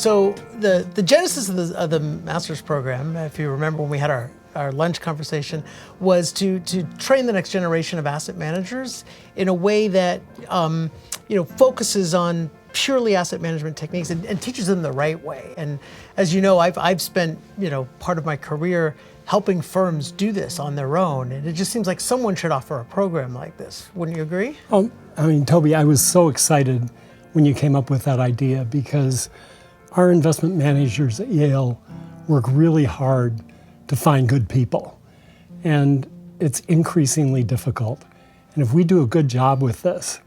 So the genesis of the master's program, if you remember when we had our lunch conversation, was to train the next generation of asset managers in a way that focuses on purely asset management techniques and teaches them the right way. And as you know, I've spent part of my career helping firms do this on their own, and it just seems like someone should offer a program like this. Wouldn't you agree? Toby, I was so excited when you came up with that idea, because our investment managers at Yale work really hard to find good people, and it's increasingly difficult. And if we do a good job with this,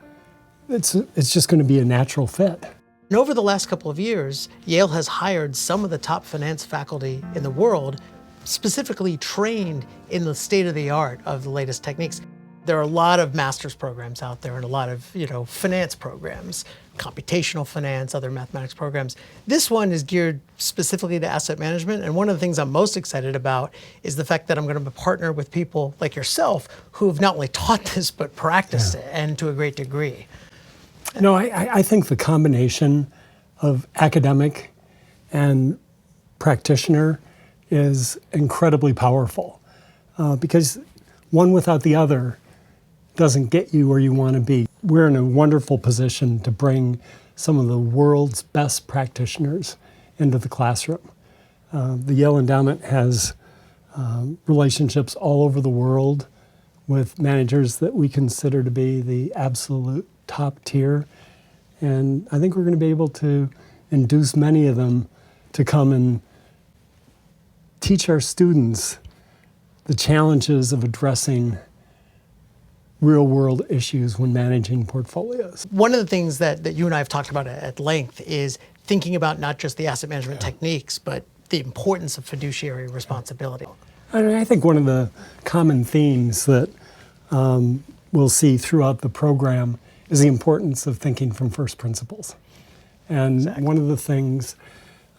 it's just going to be a natural fit. And over the last couple of years, Yale has hired some of the top finance faculty in the world, specifically trained in the state-of-the-art of the latest techniques. There are a lot of master's programs out there and a lot of finance programs, computational finance, other mathematics programs. This one is geared specifically to asset management, and one of the things I'm most excited about is the fact that I'm going to partner with people like yourself who have not only taught this but practiced it, and to a great degree. No, I think the combination of academic and practitioner is incredibly powerful, because one without the other doesn't get you where you want to be. We're in a wonderful position to bring some of the world's best practitioners into the classroom. The Yale Endowment has relationships all over the world with managers that we consider to be the absolute top tier. And I think we're going to be able to induce many of them to come and teach our students the challenges of addressing real-world issues when managing portfolios. One of the things that you and I have talked about at length is thinking about not just the asset management techniques, but the importance of fiduciary responsibility. I think one of the common themes that we'll see throughout the program is the importance of thinking from first principles. And exactly. One of the things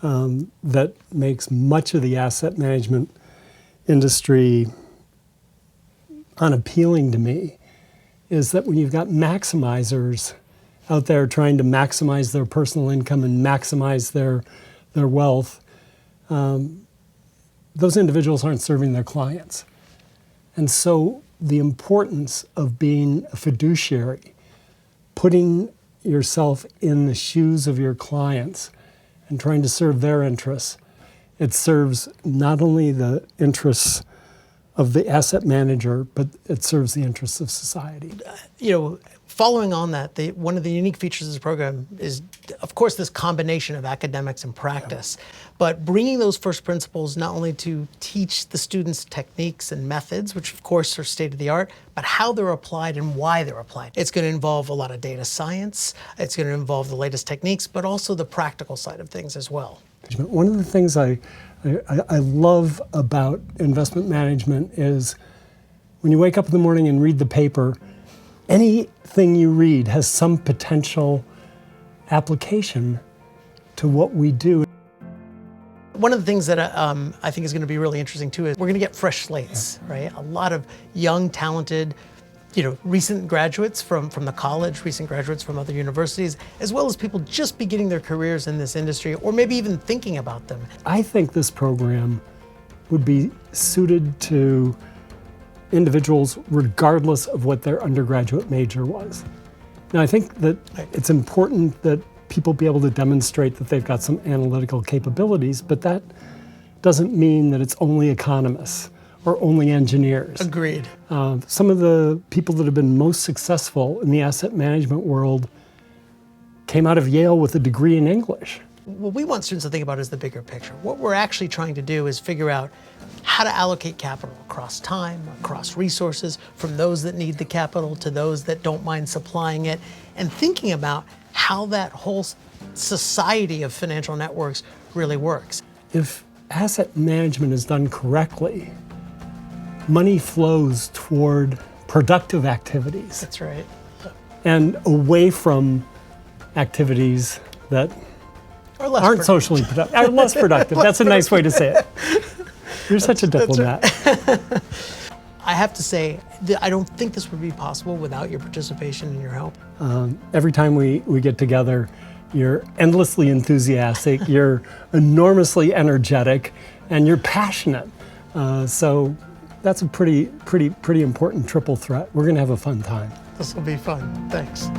that makes much of the asset management industry unappealing to me is that when you've got maximizers out there trying to maximize their personal income and maximize their wealth, those individuals aren't serving their clients. And so the importance of being a fiduciary, putting yourself in the shoes of your clients and trying to serve their interests, it serves not only the interests of the asset manager, but it serves the interests of society. Following on that, one of the unique features of this program is, of course, this combination of academics and practice, but bringing those first principles not only to teach the students techniques and methods, which of course are state-of-the-art, but how they're applied and why they're applied. It's going to involve a lot of data science, it's going to involve the latest techniques, but also the practical side of things as well. One of the things I love about investment management is when you wake up in the morning and read the paper, anything you read has some potential application to what we do. One of the things that I think is going to be really interesting too is we're going to get fresh slates, right? A lot of young, talented, recent graduates from the college, recent graduates from other universities, as well as people just beginning their careers in this industry, or maybe even thinking about them. I think this program would be suited to individuals regardless of what their undergraduate major was. Now, I think that it's important that people be able to demonstrate that they've got some analytical capabilities, but that doesn't mean that it's only economists or only engineers. Agreed. Some of the people that have been most successful in the asset management world came out of Yale with a degree in English. What we want students to think about is the bigger picture. What we're actually trying to do is figure out how to allocate capital across time, across resources, from those that need the capital to those that don't mind supplying it, and thinking about how that whole society of financial networks really works. If asset management is done correctly, money flows toward productive activities. That's right. And away from activities that aren't socially productive, are less productive. That's a nice way to say it. You're such a diplomat. I have to say, I don't think this would be possible without your participation and your help. Every time we get together, you're endlessly enthusiastic, you're enormously energetic, and you're passionate. So that's a pretty important triple threat. We're going to have a fun time. This will be fun. Thanks.